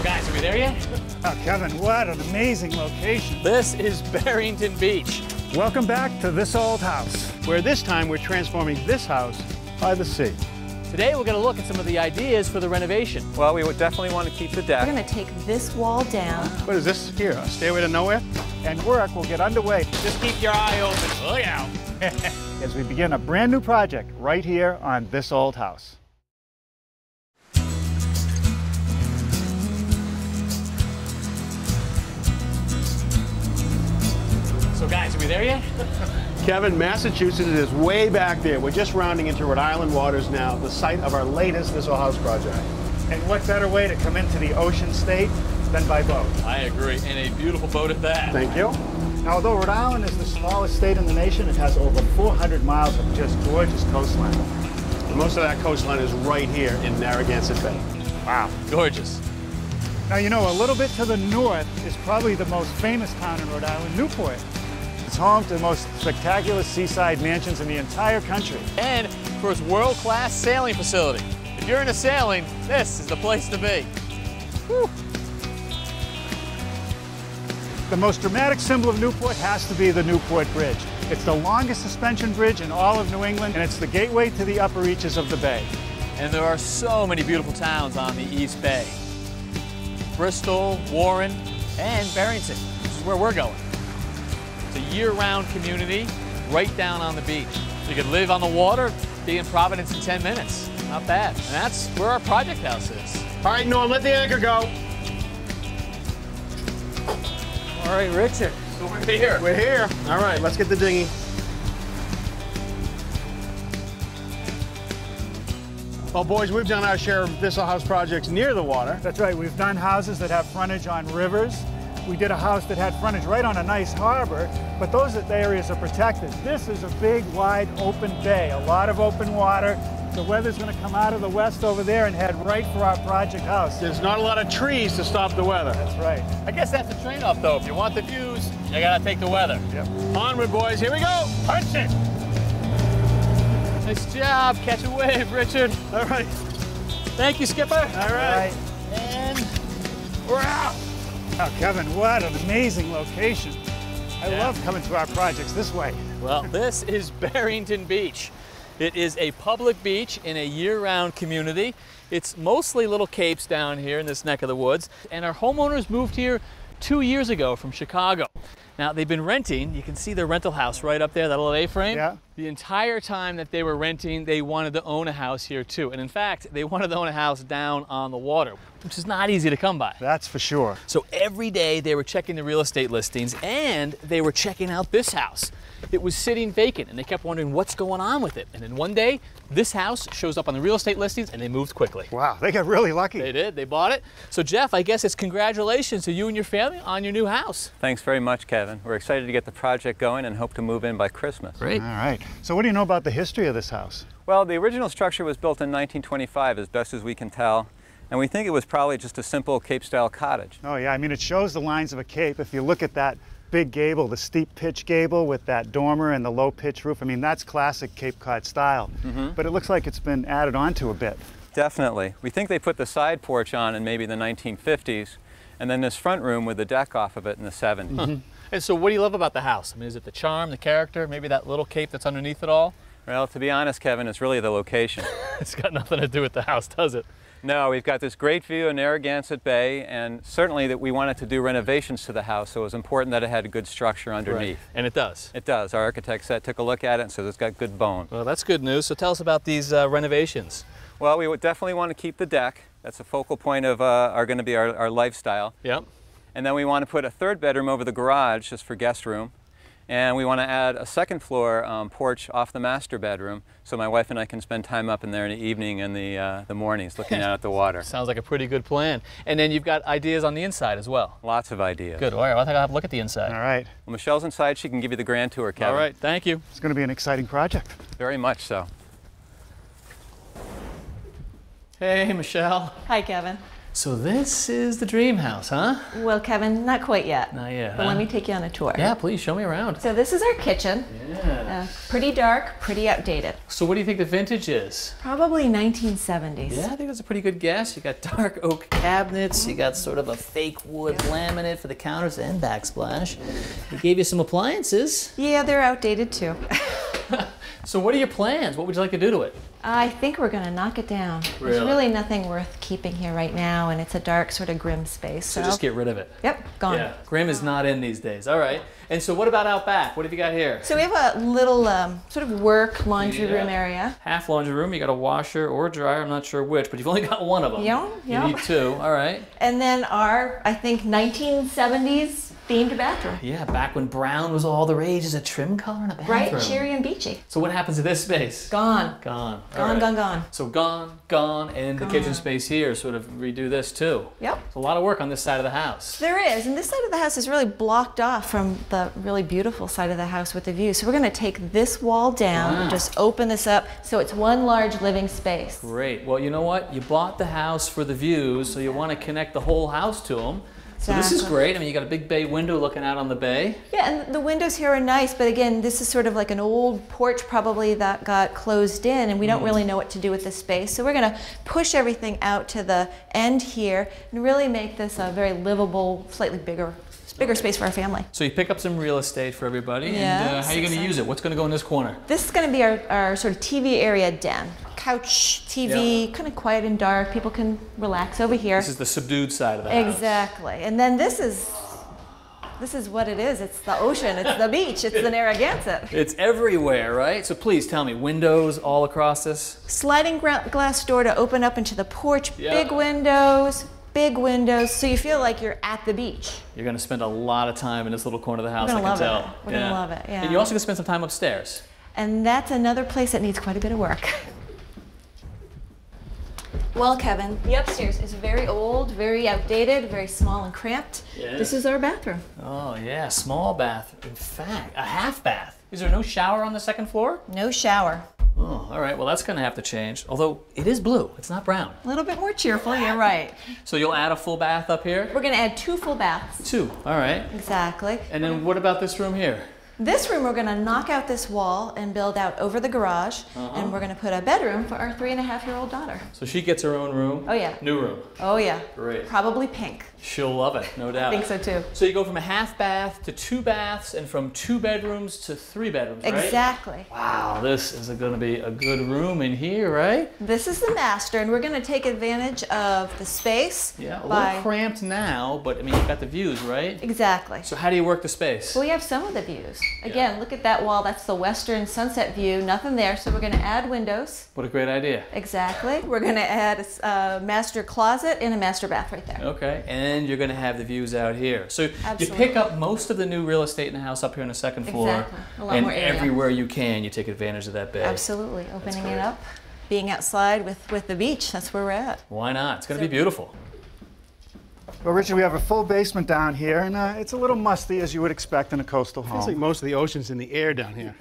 Guys, are we there yet? Oh, Kevin, what an amazing location. This is Barrington Beach. Welcome back to This Old House, where this time we're transforming this house by the sea. Today we're going to look at some of the ideas for the renovation. Well, we would definitely want to keep the deck. We're going to take this wall down. What is this here, a stairway to nowhere? And work will get underway Just keep your eye open. Look out. as we begin a brand new project right here on This Old House. So guys, are we there yet? Kevin, Massachusetts is way back there. We're just rounding into Rhode Island waters now, the site of our latest This Old House project. And what better way to come into the ocean state than by boat? I agree, and a beautiful boat at that. Thank you. Now, although Rhode Island is the smallest state in the nation, it has over 400 miles of just gorgeous coastline. Most of that coastline is right here in Narragansett Bay. Wow, gorgeous. Now, you know, a little bit to the north is probably the most famous town in Rhode Island, Newport. It's home to the most spectacular seaside mansions in the entire country. And for its world-class sailing facility. If you're into sailing, this is the place to be. Whew. The most dramatic symbol of Newport has to be the Newport Bridge. It's the longest suspension bridge in all of New England, and it's the gateway to the upper reaches of the bay. And there are so many beautiful towns on the East Bay. Bristol, Warren, and Barrington. This is where we're going. It's a year-round community right down on the beach. You could live on the water, be in Providence in 10 minutes. Not bad. And that's where our project house is. All right, Norm, let the anchor go. All right, Richard. So we're here. We're here. All right, let's get the dinghy. Well, boys, we've done our share of This Old House projects near the water. That's right, we've done houses that have frontage on rivers. We did a house that had frontage right on a nice harbor, but those areas are protected. This is a big, wide, open bay, a lot of open water. The weather's going to come out of the west over there and head right for our project house. There's not a lot of trees to stop the weather. That's right. I guess that's the trade-off, though. If you want the views, you gotta take the weather. Yep. Onward, boys. Here we go. Punch it! Nice job. Catch a wave, Richard. All right. Thank you, Skipper. All right. And we're out. Oh, Kevin, what an amazing location. I love coming to our projects this way. Well, this is Barrington Beach. It is a public beach in a year-round community. It's mostly little capes down here in this neck of the woods. And our homeowners moved here 2 years ago from Chicago. Now, they've been renting. You can see their rental house right up there, that little A-frame. Yeah. The entire time that they were renting, they wanted to own a house here too. And in fact, they wanted to own a house down on the water, which is not easy to come by. That's for sure. So every day they were checking the real estate listings and they were checking out this house. It was sitting vacant and they kept wondering what's going on with it. And then one day, this house shows up on the real estate listings and they moved quickly. Wow, they got really lucky. They did, they bought it. So Geoff, I guess it's congratulations to you and your family on your new house. Thanks very much, Kevin. We're excited to get the project going and hope to move in by Christmas. Great. All right. So what do you know about the history of this house? Well, the original structure was built in 1925, as best as we can tell, and we think it was probably just a simple Cape-style cottage. Oh yeah, I mean, it shows the lines of a cape. If you look at that big gable, the steep pitch gable with that dormer and the low pitch roof, I mean, that's classic Cape Cod style. But it looks like it's been added onto a bit. Definitely. We think they put the side porch on in maybe the 1950s, and then this front room with the deck off of it in the 70s. And so what do you love about the house? I mean, is it the charm, the character, maybe that little cape that's underneath it all? Well, to be honest, Kevin, it's really the location. It's got nothing to do with the house, does it? No, we've got this great view of Narragansett Bay, and certainly that we wanted to do renovations to the house, so it was important that it had a good structure underneath. Right. And it does. It does. Our architect took a look at it, and so it's got good bone. Well, that's good news. So tell us about these renovations. Well, we would definitely want to keep the deck. That's a focal point of going to be our lifestyle. Yep. And then we want to put a third bedroom over the garage just for guest room. And we want to add a second floor porch off the master bedroom so my wife and I can spend time up in there in the evening and the mornings looking out at the water. Sounds like a pretty good plan. And then you've got ideas on the inside as well. Lots of ideas. Good. All right, well, I think I'll have a look at the inside. All right. Well, Michelle's inside. She can give you the grand tour, Kevin. All right, thank you. It's going to be an exciting project. Very much so. Hey, Michelle. Hi, Kevin. So this is the dream house, huh? Well, Kevin, not quite yet. Not yet, But let me take you on a tour. Yeah, please show me around. So this is our kitchen. Yeah. Pretty dark, pretty outdated. So what do you think the vintage is? Probably 1970s. Yeah, I think that's a pretty good guess. You got dark oak cabinets, you got sort of a fake wood laminate for the counters and backsplash. He gave you some appliances. Yeah, they're outdated too. So what are your plans? What would you like to do to it? I think we're going to knock it down. Really? There's really nothing worth keeping here right now, and it's a dark, sort of grim space. So just get rid of it. Yep, gone. Yeah, grim is not in these days. All right. And so what about out back? What have you got here? So we have a little sort of work laundry room area. Half laundry room. You got a washer or a dryer. I'm not sure which, but you've only got one of them. Yeah. You need two. All right. And then our, I think, 1970s themed bathroom. Yeah, back when brown was all the rage as a trim color in a bathroom. Right, cheery and beachy. So what happens to this space? Gone. Gone. All Gone, right. gone, gone. So gone, and the kitchen space here, sort of redo this too. Yep. It's a lot of work on this side of the house. There is, and this side of the house is really blocked off from the really beautiful side of the house with the view. So we're going to take this wall down and just open this up so it's one large living space. Great. Well, you know what? You bought the house for the views, so you want to connect the whole house to them. So this is great. I mean, you got a big bay window looking out on the bay. Yeah, and the windows here are nice, but again, this is sort of like an old porch probably that got closed in, and we don't really know what to do with this space. So we're going to push everything out to the end here and really make this a very livable, slightly bigger space for our family. So you pick up some real estate for everybody, Yeah, and how are you going to use it? What's going to go in this corner? This is going to be our sort of TV area den. Couch, TV, kind of quiet and dark. People can relax over here. This is the subdued side of the house. Exactly. And then this is what it is. It's the ocean. It's the beach. It's the Narragansett. It's everywhere, right? So please tell me, windows all across this? Sliding glass door to open up into the porch. Yep. Big windows, so you feel like you're at the beach. You're going to spend a lot of time in this little corner of the house, We're I gonna can love tell. it. We're gonna love it, yeah. And you're also going to spend some time upstairs. And that's another place that needs quite a bit of work. Well, Kevin, the upstairs is very old, very outdated, very small and cramped. Yeah. This is our bathroom. Oh yeah, small bath. In fact, a half bath. Is there no shower on the second floor? No shower. Oh, all right. Well, that's going to have to change. Although it is blue. It's not brown. A little bit more cheerful, you're right. So you'll add a full bath up here? We're going to add 2 full baths. 2. All right. Exactly. And then what about this room here? This room, we're going to knock out this wall and build out over the garage, and we're going to put a bedroom for our 3.5-year-old daughter. So she gets her own room? Oh, yeah. New room? Oh, yeah. Great. Probably pink. She'll love it, no doubt. I think so, too. So you go from a half bath to 2 baths and from 2 bedrooms to 3 bedrooms, right? Exactly. Wow, this is going to be a good room in here, right? This is the master, and we're going to take advantage of the space. Yeah, a little cramped now, but I mean, you've got the views, right? Exactly. So how do you work the space? Well, we have some of the views. Again, look at that wall. That's the western sunset view. Nothing there, so we're going to add windows. What a great idea. Exactly. We're going to add a master closet and a master bath right there. Okay, and you're going to have the views out here. So Absolutely. you pick up most of the new real estate in the house up here on the second floor. Exactly. A lot and more area. everywhere you can, you take advantage of that bay. Absolutely. Opening great. it up, being outside with the beach. That's where we're at. Why not? It's going to be beautiful. Well, Richard, we have a full basement down here, and it's a little musty, as you would expect in a coastal home. Feels like most of the ocean's in the air down here.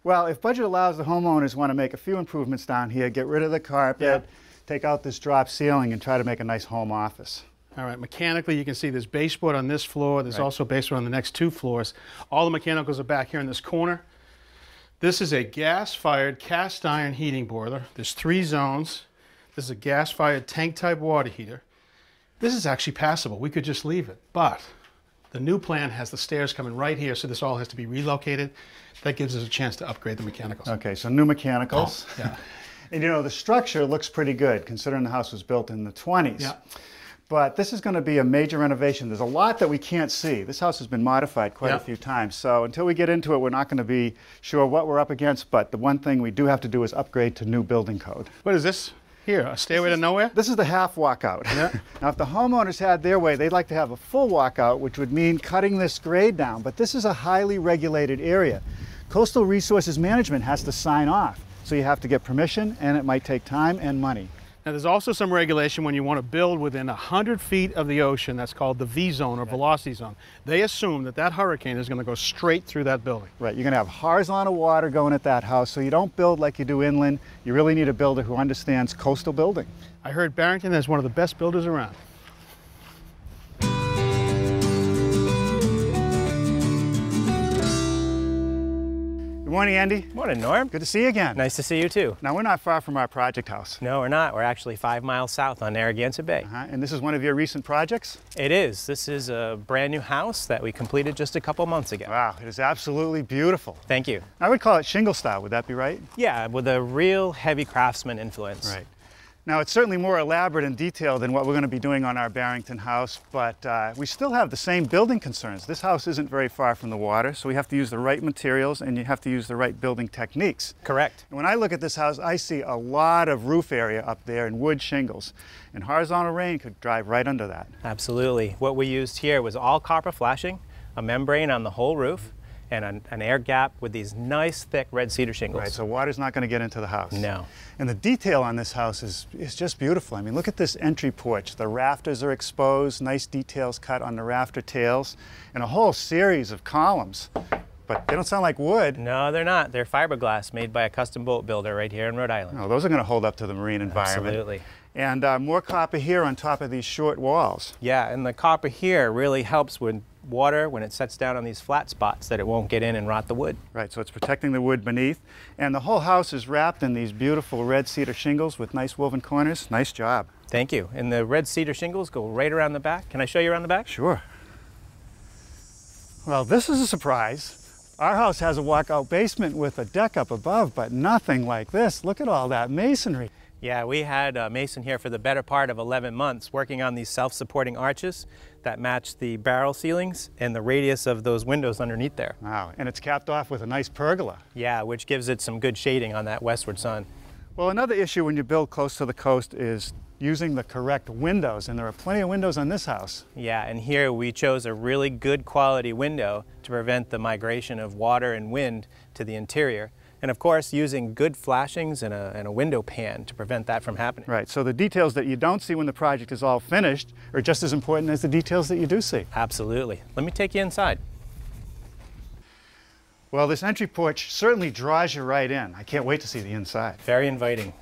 Well, if budget allows, the homeowners want to make a few improvements down here, get rid of the carpet, take out this drop ceiling, and try to make a nice home office. All right, mechanically, you can see there's baseboard on this floor. There's also baseboard on the next 2 floors. All the mechanicals are back here in this corner. This is a gas-fired cast iron heating boiler. There's 3 zones. This is a gas-fired tank-type water heater. This is actually passable. We could just leave it, but the new plan has the stairs coming right here, so this all has to be relocated. That gives us a chance to upgrade the mechanicals. Okay, so new mechanicals. Oh, yeah. And you know, the structure looks pretty good, considering the house was built in the 20s. Yeah. But this is going to be a major renovation. There's a lot that we can't see. This house has been modified quite a few times. So until we get into it, we're not going to be sure what we're up against. But the one thing we do have to do is upgrade to new building code. What is this? Here, a stairway to nowhere? This is the half walkout. Yeah. Now, if the homeowners had their way, they'd like to have a full walkout, which would mean cutting this grade down. But this is a highly regulated area. Coastal Resources Management has to sign off. So you have to get permission, and it might take time and money. Now there's also some regulation when you want to build within 100 feet of the ocean. That's called the V zone or velocity zone. They assume that that hurricane is going to go straight through that building. Right, you're going to have horizontal water going at that house, so you don't build like you do inland. You really need a builder who understands coastal building. I heard Barrington is one of the best builders around. Good morning, Andy. Morning, Norm. Good to see you again. Nice to see you too. Now, we're not far from our project house. No, we're not. We're actually 5 miles south on Narragansett Bay. And this is one of your recent projects? It is. This is a brand new house that we completed just a couple months ago. Wow, it is absolutely beautiful. Thank you. I would call it shingle style, would that be right? Yeah, with a real heavy craftsman influence. Right. Now, it's certainly more elaborate and detailed than what we're going to be doing on our Barrington house, but we still have the same building concerns. This house isn't very far from the water, so we have to use the right materials and you have to use the right building techniques. Correct. And when I look at this house, I see a lot of roof area up there and wood shingles, and horizontal rain could drive right under that. Absolutely. What we used here was all copper flashing, a membrane on the whole roof, and an air gap with these nice thick red cedar shingles. Right, so water's not going to get into the house. No. And the detail on this house is just beautiful. I mean, look at this entry porch. The rafters are exposed, nice details cut on the rafter tails, and a whole series of columns. But they don't sound like wood. No, they're not. They're fiberglass made by a custom boat builder right here in Rhode Island. No, those are going to hold up to the marine environment. Absolutely. And more copper here on top of these short walls. Yeah, and the copper here really helps with water when it sets down on these flat spots that it won't get in and rot the wood. Right, so it's protecting the wood beneath. And the whole house is wrapped in these beautiful red cedar shingles with nice woven corners. Nice job. Thank you. And the red cedar shingles go right around the back. Can I show you around the back? Sure. Well, this is a surprise. Our house has a walkout basement with a deck up above, but nothing like this. Look at all that masonry. Yeah, we had a mason here for the better part of 11 months working on these self-supporting arches that match the barrel ceilings and the radius of those windows underneath there. Wow, and it's capped off with a nice pergola. Yeah, which gives it some good shading on that westward sun. Well, another issue when you build close to the coast is using the correct windows, and there are plenty of windows on this house. Yeah, and here we chose a really good quality window to prevent the migration of water and wind to the interior. And of course, using good flashings and a window pan to prevent that from happening. Right, so the details that you don't see when the project is all finished are just as important as the details that you do see. Absolutely. Let me take you inside. Well, this entry porch certainly draws you right in. I can't wait to see the inside. Very inviting.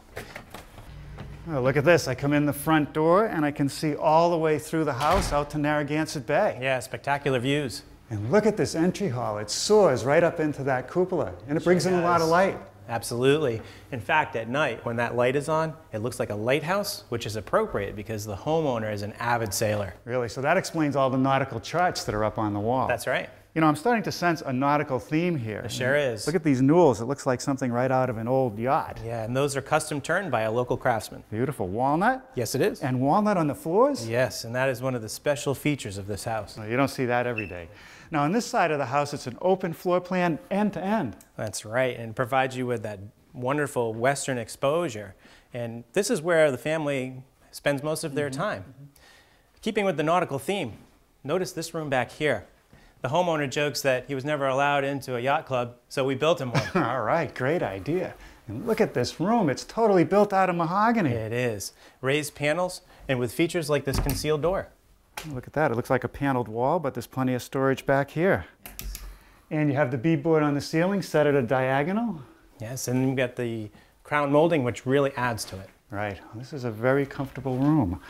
Oh, look at this. I come in the front door and I can see all the way through the house out to Narragansett Bay. Yeah, spectacular views. And look at this entry hall. It soars right up into that cupola, and it brings in a lot of light. Absolutely. In fact, at night, when that light is on, it looks like a lighthouse, which is appropriate because the homeowner is an avid sailor. Really? So that explains all the nautical charts that are up on the wall. That's right. You know, I'm starting to sense a nautical theme here. It sure is. Look at these newels. It looks like something right out of an old yacht. Yeah, and those are custom turned by a local craftsman. Beautiful. Walnut? Yes, it is. And walnut on the floors? Yes, and that is one of the special features of this house. Well, you don't see that every day. Now, on this side of the house, it's an open floor plan end to end. That's right, and it provides you with that wonderful western exposure. And this is where the family spends most of their time. Keeping with the nautical theme, notice this room back here. The homeowner jokes that he was never allowed into a yacht club, so we built him one. All right, great idea. And look at this room. It's totally built out of mahogany. It is. Raised panels and with features like this concealed door. Look at that. It looks like a paneled wall, but there's plenty of storage back here. Yes. And you have the beadboard on the ceiling set at a diagonal. Yes, and you've got the crown molding, which really adds to it. Right. Well, this is a very comfortable room.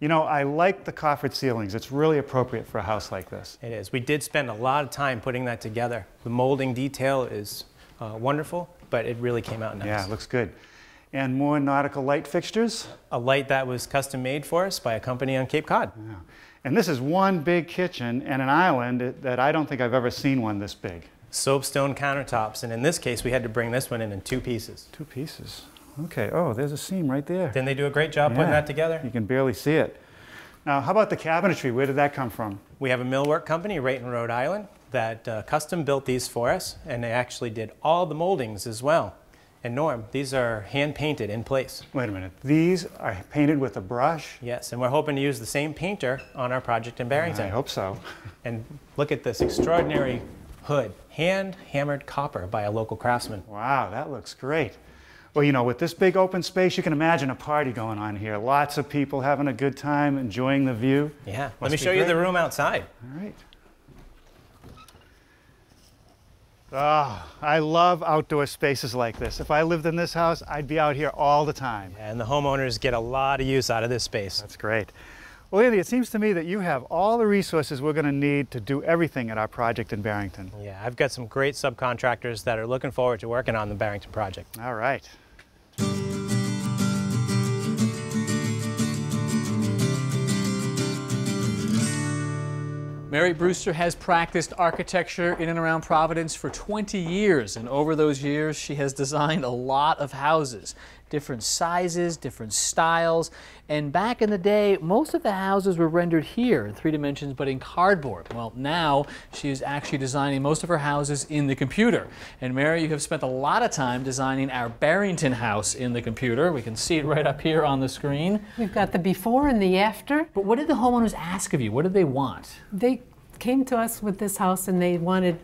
You know, I like the coffered ceilings. It's really appropriate for a house like this. It is. We did spend a lot of time putting that together. The molding detail is wonderful, but it really came out nice. Yeah, it looks good. And more nautical light fixtures. A light that was custom made for us by a company on Cape Cod. Yeah. And this is one big kitchen and an island that I don't think I've ever seen one this big. Soapstone countertops, and in this case, we had to bring this one in 2 pieces. 2 pieces. Okay, oh, there's a seam right there. Didn't they do a great job putting that together? You can barely see it. Now, how about the cabinetry? Where did that come from? We have a millwork company right in Rhode Island that custom built these for us, and they actually did all the moldings as well. And Norm, these are hand painted in place. Wait a minute, these are painted with a brush? Yes, and we're hoping to use the same painter on our project in Barrington. I hope so. And look at this extraordinary hood, hand hammered copper by a local craftsman. Wow, that looks great. Well, you know, with this big open space, you can imagine a party going on here. Lots of people having a good time, enjoying the view. Yeah, let me show you the room outside. All right. Oh, I love outdoor spaces like this. If I lived in this house, I'd be out here all the time. And the homeowners get a lot of use out of this space. That's great. Well, Andy, it seems to me that you have all the resources we're going to need to do everything at our project in Barrington. Yeah, I've got some great subcontractors that are looking forward to working on the Barrington project. All right. Mary Brewster has practiced architecture in and around Providence for 20 years, and over those years she has designed a lot of houses, different sizes, different styles, and back in the day most of the houses were rendered here in 3 dimensions but in cardboard. Well, now she is actually designing most of her houses in the computer. And Mary, you have spent a lot of time designing our Barrington house in the computer. We can see it right up here on the screen. We've got the before and the after. But what did the homeowners ask of you? What did they want? They came to us with this house and they wanted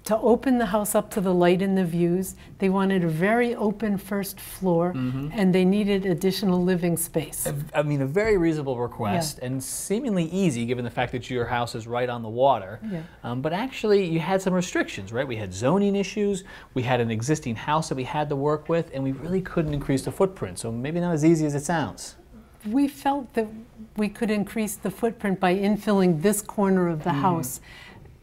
to open the house up to the light and the views. They wanted a very open first floor, and they needed additional living space. I mean, a very reasonable request, and seemingly easy given the fact that your house is right on the water. Yeah. But actually, you had some restrictions, right? We had zoning issues, we had an existing house that we had to work with, and we really couldn't increase the footprint. So maybe not as easy as it sounds. We felt that we could increase the footprint by infilling this corner of the house.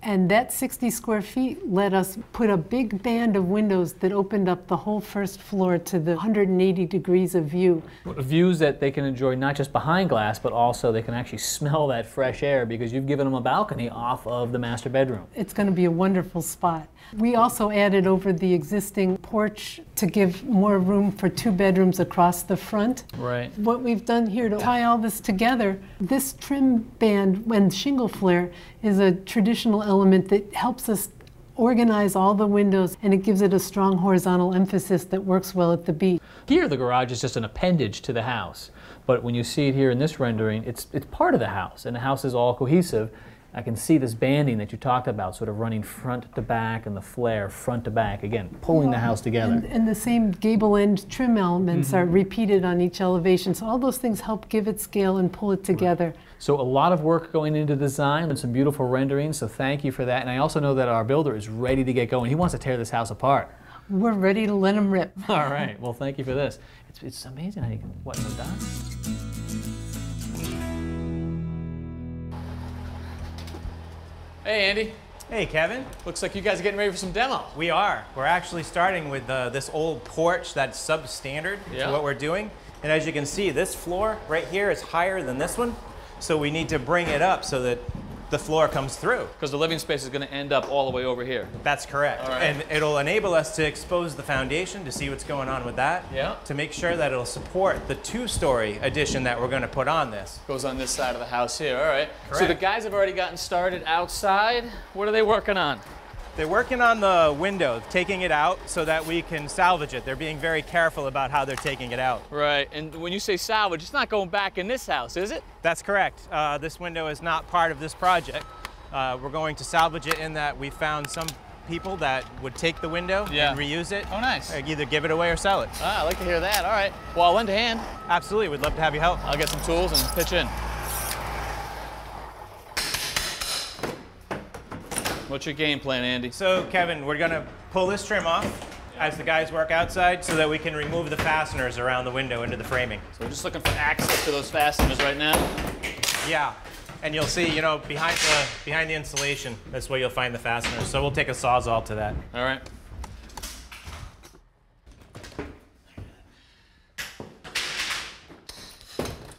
And that 60 square feet let us put a big band of windows that opened up the whole first floor to the 180 degrees of view. Views that they can enjoy not just behind glass, but also they can actually smell that fresh air because you've given them a balcony off of the master bedroom. It's going to be a wonderful spot. We also added over the existing porch to give more room for 2 bedrooms across the front. Right. What we've done here to tie all this together, this trim band and shingle flare is a traditional element that helps us organize all the windows, and it gives it a strong horizontal emphasis that works well at the beach. Here the garage is just an appendage to the house, but when you see it here in this rendering, it's part of the house, and the house is all cohesive. I can see this banding that you talked about, sort of running front to back and the flare front to back, again, pulling the house together. And the same gable end trim elements are repeated on each elevation, so all those things help give it scale and pull it together. So a lot of work going into design and some beautiful renderings, so thank you for that. And I also know that our builder is ready to get going. He wants to tear this house apart. We're ready to let him rip. All right, well, thank you for this. It's amazing how you can, what, no done? Hey, Andy. Hey, Kevin. Looks like you guys are getting ready for some demo. We are. We're actually starting with this old porch that's substandard to what we're doing. And as you can see, this floor right here is higher than this one. So we need to bring it up so that the floor comes through. Because the living space is going to end up all the way over here. That's correct. All right. And it'll enable us to expose the foundation to see what's going on with that. Yeah. To make sure that it'll support the 2-story addition that we're going to put on this. Goes on this side of the house here, all right. Correct. So the guys have already gotten started outside. What are they working on? They're working on the window, taking it out so that we can salvage it. They're being very careful about how they're taking it out. Right, and when you say salvage, it's not going back in this house, is it? That's correct. This window is not part of this project. We're going to salvage it in that we found some people that would take the window and reuse it. Oh, nice. Either give it away or sell it. Ah, I like to hear that. All right. Well, I'll lend a hand. Absolutely. We'd love to have you help. I'll get some tools and pitch in. What's your game plan, Andy? So, Kevin, we're going to pull this trim off as the guys work outside so that we can remove the fasteners around the window into the framing. So we're just looking for access to those fasteners right now. Yeah. And you'll see, you know, behind the insulation, that's where you'll find the fasteners. So we'll take a Sawzall to that. All right.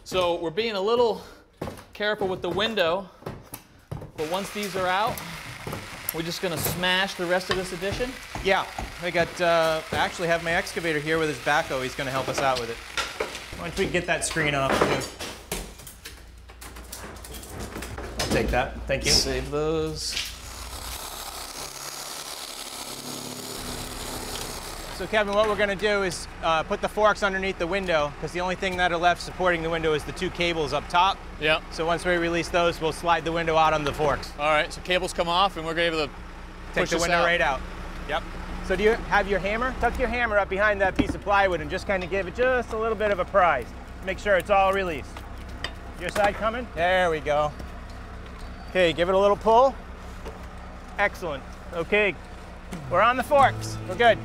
So we're being a little careful with the window, but once these are out, we're just going to smash the rest of this addition? Yeah. I actually have my excavator here with his backhoe. He's going to help us out with it. Why don't we get that screen off, too? I'll take that. Thank you. Save those. So, Kevin, what we're going to do is put the forks underneath the window, because the only thing that are left supporting the window is the 2 cables up top. Yep. So once we release those, we'll slide the window out on the forks. All right, so cables come off, and we're able to take the window right out. Yep. So do you have your hammer? Tuck your hammer up behind that piece of plywood and just kind of give it just a little bit of a prise. Make sure it's all released. Your side coming? There we go. Okay, give it a little pull. Excellent. Okay, we're on the forks. We're good.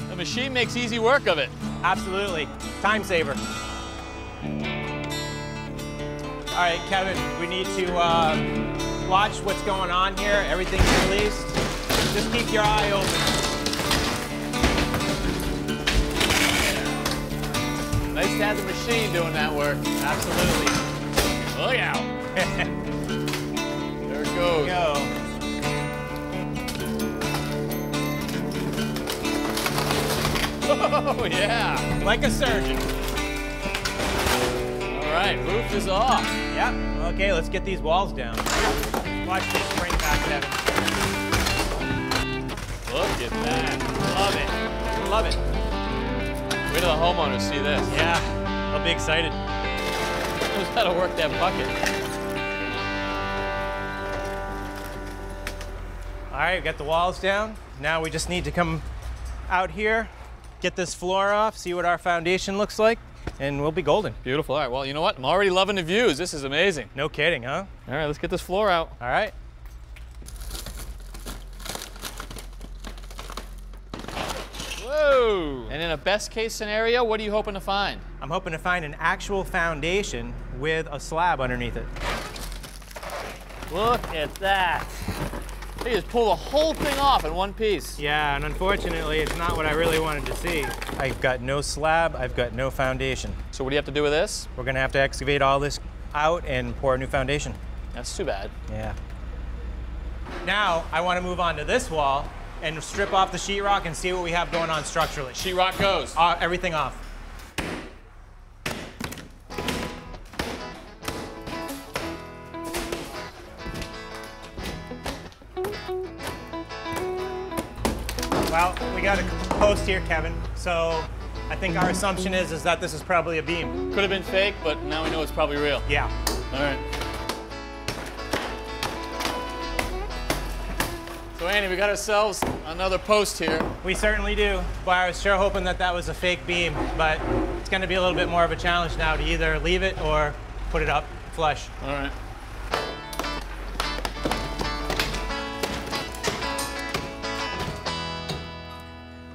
The machine makes easy work of it. Absolutely. Time saver. All right, Kevin, we need to watch what's going on here. Everything's released. Just keep your eye open. Nice to have the machine doing that work. Absolutely. Look out. There it goes. Go. Oh, yeah. Like a surgeon. All right, roof is off. Yep. Okay, let's get these walls down. Watch this spring back, Kevin. Look at that. Love it. Love it. Wait till the homeowners see this. Yeah, they'll be excited. Knows how to work that bucket. All right, we got the walls down. Now we just need to come out here, get this floor off, see what our foundation looks like, and we'll be golden. Beautiful. All right, well, you know what? I'm already loving the views. This is amazing. No kidding, huh? All right, let's get this floor out. All right. Whoa! And in a best case scenario, what are you hoping to find? I'm hoping to find an actual foundation with a slab underneath it. Look at that. They just pull the whole thing off in one piece. Yeah, and unfortunately, it's not what I really wanted to see. I've got no slab, I've got no foundation. So what do you have to do with this? We're gonna have to excavate all this out and pour a new foundation. That's too bad. Yeah. Now, I want to move on to this wall and strip off the sheetrock and see what we have going on structurally. Sheetrock goes. Everything off. Well, we got a post here, Kevin. So I think our assumption is that this is probably a beam. Could have been fake, but now we know it's probably real. Yeah. All right. So Andy, we got ourselves another post here. We certainly do. But I was sure hoping that that was a fake beam, but it's going to be a little bit more of a challenge now to either leave it or put it up flush. All right.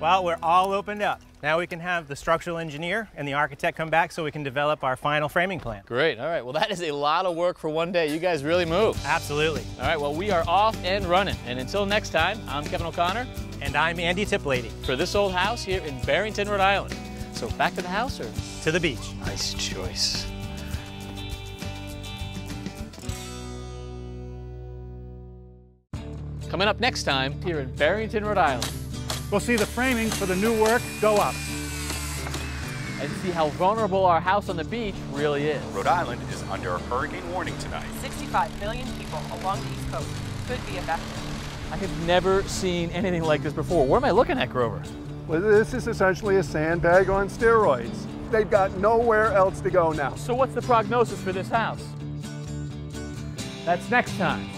Well, we're all opened up. Now we can have the structural engineer and the architect come back so we can develop our final framing plan. Great. All right. Well, that is a lot of work for one day. You guys really move. Absolutely. All right. Well, we are off and running. And until next time, I'm Kevin O'Connor. And I'm Andy Tiplady. For This Old House here in Barrington, Rhode Island. So back to the house or? To the beach. Nice choice. Coming up next time here in Barrington, Rhode Island. We'll see the framing for the new work go up. And see how vulnerable our house on the beach really is. Rhode Island is under a hurricane warning tonight. 65 million people along the East Coast could be affected. I have never seen anything like this before. What am I looking at, Grover? Well, this is essentially a sandbag on steroids. They've got nowhere else to go now. So what's the prognosis for this house? That's next time.